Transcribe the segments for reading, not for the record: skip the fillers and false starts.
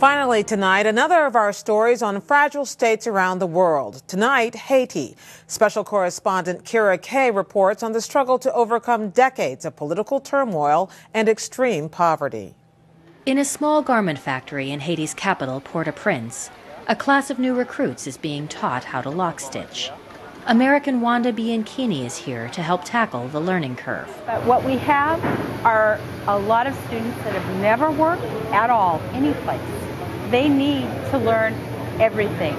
Finally tonight, another of our stories on fragile states around the world. Tonight, Haiti. Special correspondent Kira Kay reports on the struggle to overcome decades of political turmoil and extreme poverty. In a small garment factory in Haiti's capital, Port-au-Prince, a class of new recruits is being taught how to lock stitch. American Wanda Bianchini is here to help tackle the learning curve. But what we have are a lot of students that have never worked at all, any place. They need to learn everything,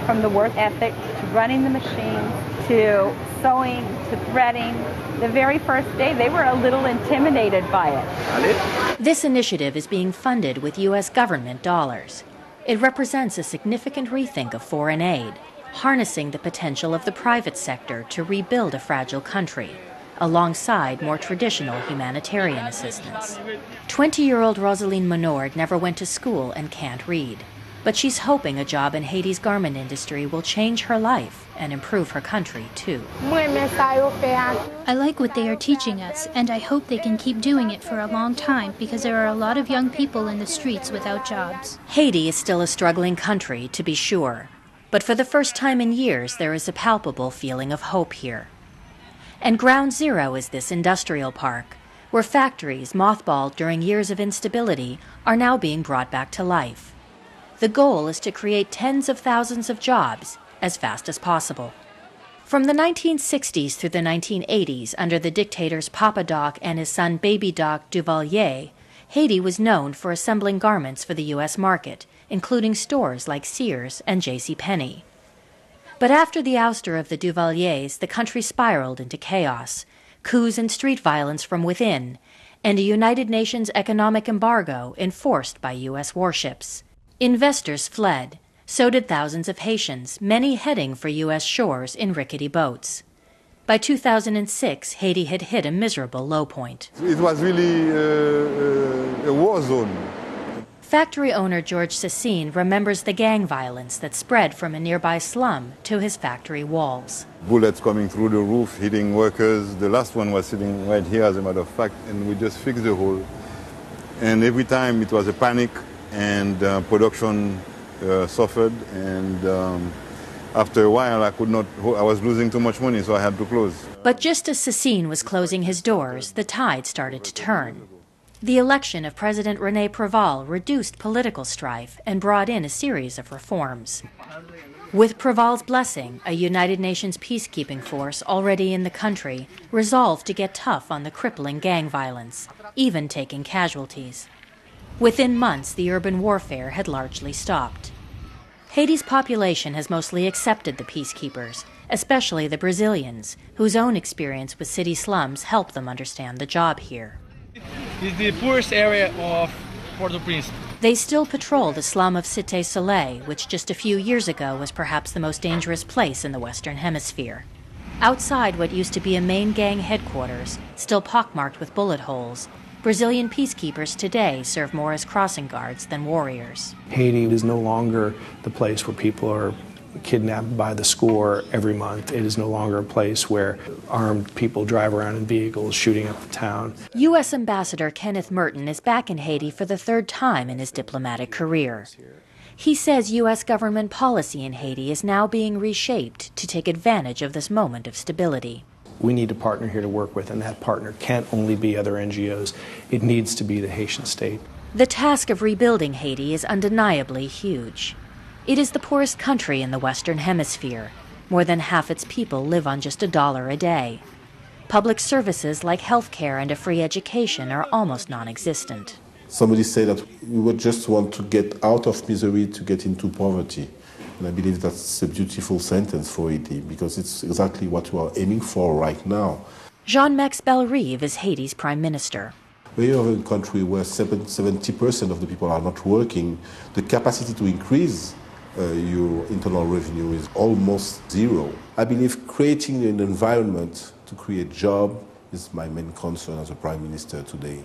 from the work ethic to running the machines to sewing to threading. The very first day, they were a little intimidated by it. This initiative is being funded with U.S. government dollars. It represents a significant rethink of foreign aid, harnessing the potential of the private sector to rebuild a fragile country, alongside more traditional humanitarian assistance. 20-year-old Rosaline Menord never went to school and can't read, but she's hoping a job in Haiti's garment industry will change her life and improve her country, too. I like what they are teaching us, and I hope they can keep doing it for a long time because there are a lot of young people in the streets without jobs. Haiti is still a struggling country, to be sure, but for the first time in years, there is a palpable feeling of hope here. And ground zero is this industrial park, where factories mothballed during years of instability are now being brought back to life. The goal is to create tens of thousands of jobs as fast as possible. From the 1960s through the 1980s, under the dictators Papa Doc and his son Baby Doc Duvalier, Haiti was known for assembling garments for the U.S. market, including stores like Sears and JCPenney. But after the ouster of the Duvaliers, the country spiraled into chaos, coups and street violence from within, and a United Nations economic embargo enforced by U.S. warships. Investors fled. So did thousands of Haitians, many heading for U.S. shores in rickety boats. By 2006, Haiti had hit a miserable low point. It was really a war zone. Factory owner George Cecine remembers the gang violence that spread from a nearby slum to his factory walls. Bullets coming through the roof, hitting workers. The last one was sitting right here, as a matter of fact, and we just fixed the hole. And every time it was a panic, and production suffered, and after a while I was losing too much money, so I had to close. But just as Cecine was closing his doors, the tide started to turn. The election of President René Préval reduced political strife and brought in a series of reforms. With Préval's blessing, a United Nations peacekeeping force already in the country resolved to get tough on the crippling gang violence, even taking casualties. Within months, the urban warfare had largely stopped. Haiti's population has mostly accepted the peacekeepers, especially the Brazilians, whose own experience with city slums helped them understand the job here. It's the poorest area of Port-au-Prince. They still patrol the slum of Cité Soleil, which just a few years ago was perhaps the most dangerous place in the Western Hemisphere. Outside what used to be a main gang headquarters, still pockmarked with bullet holes, Brazilian peacekeepers today serve more as crossing guards than warriors. Haiti is no longer the place where people are kidnapped by the score every month. It is no longer a place where armed people drive around in vehicles shooting up the town. U.S. Ambassador Kenneth Merton is back in Haiti for the third time in his diplomatic career. He says U.S. government policy in Haiti is now being reshaped to take advantage of this moment of stability. We need a partner here to work with, and that partner can't only be other NGOs. It needs to be the Haitian state. The task of rebuilding Haiti is undeniably huge. It is the poorest country in the Western Hemisphere. More than half its people live on just $1 a day. Public services like health care and a free education are almost non-existent. Somebody said that we would just want to get out of misery to get into poverty. And I believe that's a beautiful sentence for Haiti, because it's exactly what we are aiming for right now. Jean-Max Bellerive is Haiti's prime minister. We have a country where 70% of the people are not working. The capacity to increase your internal revenue is almost zero. I believe creating an environment to create jobs is my main concern as a prime minister today.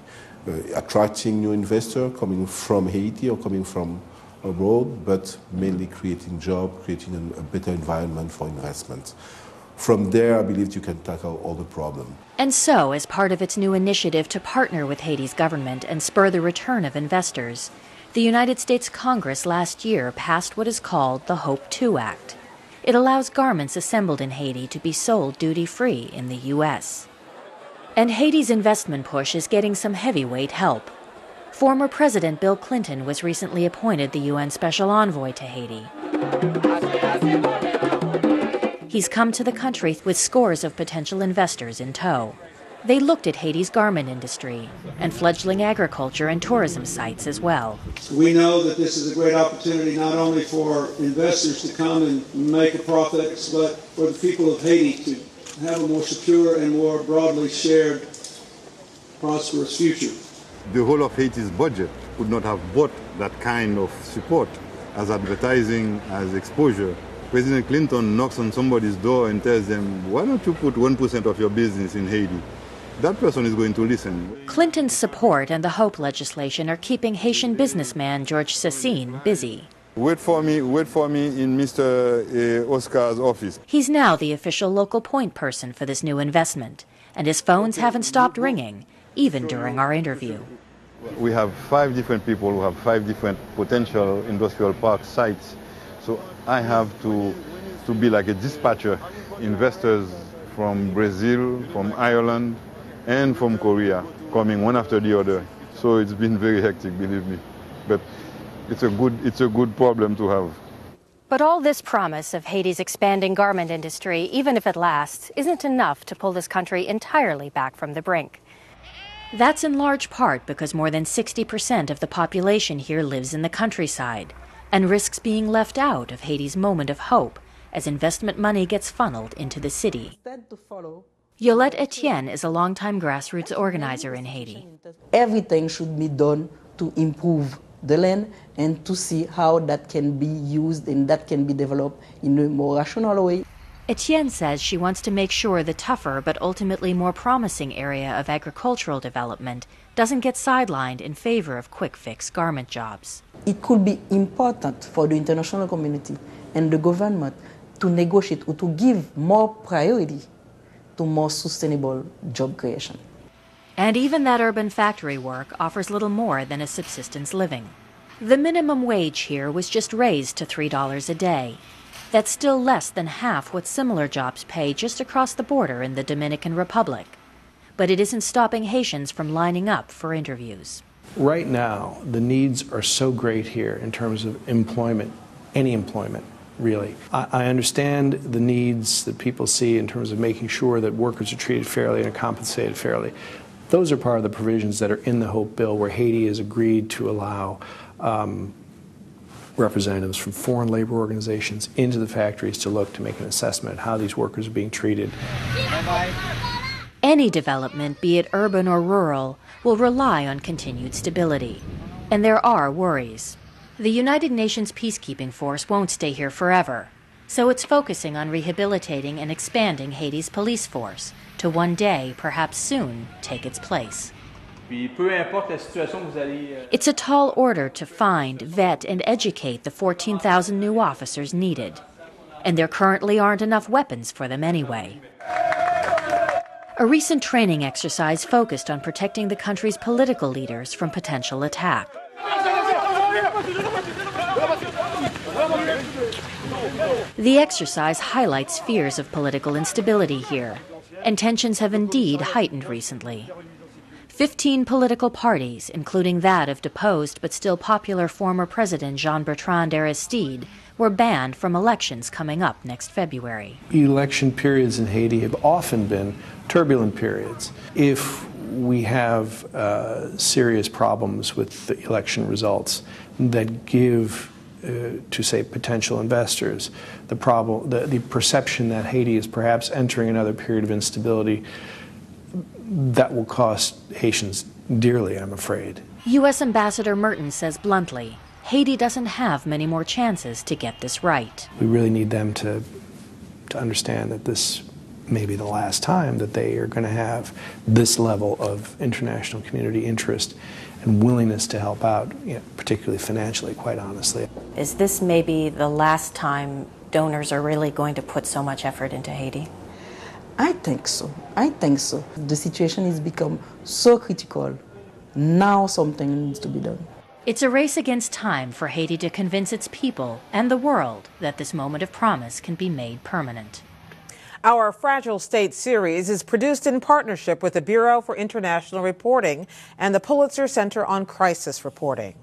Attracting new investors coming from Haiti or coming from abroad, but mainly creating jobs, creating a better environment for investment. From there, I believe you can tackle all the problems. And so, as part of its new initiative to partner with Haiti's government and spur the return of investors, The United States Congress last year passed what is called the Hope II Act. It allows garments assembled in Haiti to be sold duty-free in the U.S. And Haiti's investment push is getting some heavyweight help. Former President Bill Clinton was recently appointed the UN Special Envoy to Haiti. He's come to the country with scores of potential investors in tow. They looked at Haiti's garment industry and fledgling agriculture and tourism sites as well. We know that this is a great opportunity not only for investors to come and make a profit, but for the people of Haiti to have a more secure and more broadly shared, prosperous future. The whole of Haiti's budget would not have bought that kind of support as advertising, as exposure. President Clinton knocks on somebody's door and tells them, why don't you put 1% of your business in Haiti? That person is going to listen. Clinton's support and the HOPE legislation are keeping Haitian businessman George Sassine busy. Wait for me in Mr. Oscar's office. He's now the official local point person for this new investment, and his phones haven't stopped ringing, even during our interview. We have 5 different people who have 5 different potential industrial park sites. So I have to be like a dispatcher. Investors from Brazil, from Ireland, and from Korea coming one after the other. So it's been very hectic, believe me. But it's a good problem to have. But all this promise of Haiti's expanding garment industry, even if it lasts, isn't enough to pull this country entirely back from the brink. That's in large part because more than 60% of the population here lives in the countryside and risks being left out of Haiti's moment of hope as investment money gets funneled into the city. Yolette Etienne is a longtime grassroots organizer in Haiti. Everything should be done to improve the land and to see how that can be used and that can be developed in a more rational way. Etienne says she wants to make sure the tougher but ultimately more promising area of agricultural development doesn't get sidelined in favor of quick-fix garment jobs. It could be important for the international community and the government to negotiate or to give more priority to more sustainable job creation. And even that urban factory work offers little more than a subsistence living. The minimum wage here was just raised to $3 a day. That's still less than half what similar jobs pay just across the border in the Dominican Republic. But it isn't stopping Haitians from lining up for interviews. Right now, the needs are so great here in terms of employment, any employment, really. I understand the needs that people see in terms of making sure that workers are treated fairly and are compensated fairly. Those are part of the provisions that are in the HOPE bill, where Haiti has agreed to allow representatives from foreign labor organizations into the factories to look to make an assessment of how these workers are being treated. Any development, be it urban or rural, will rely on continued stability. And there are worries. The United Nations peacekeeping force won't stay here forever, so it's focusing on rehabilitating and expanding Haiti's police force to one day, perhaps soon, take its place. It's a tall order to find, vet, and educate the 14,000 new officers needed. And there currently aren't enough weapons for them anyway. A recent training exercise focused on protecting the country's political leaders from potential attack. The exercise highlights fears of political instability here, and tensions have indeed heightened recently. 15 political parties, including that of deposed but still popular former President Jean-Bertrand Aristide, were banned from elections coming up next February. Election periods in Haiti have often been turbulent periods. If we have serious problems with the election results that give to, say, potential investors the perception that Haiti is perhaps entering another period of instability, that will cost Haitians dearly, I'm afraid. U.S. Ambassador Merton says bluntly, Haiti doesn't have many more chances to get this right. We really need them to understand that this may be the last time that they are going to have this level of international community interest and willingness to help out, particularly financially, quite honestly. Is this maybe the last time donors are really going to put so much effort into Haiti? I think so. I think so. The situation has become so critical. Now something needs to be done. It's a race against time for Haiti to convince its people and the world that this moment of promise can be made permanent. Our Fragile State series is produced in partnership with the Bureau for International Reporting and the Pulitzer Center on Crisis Reporting.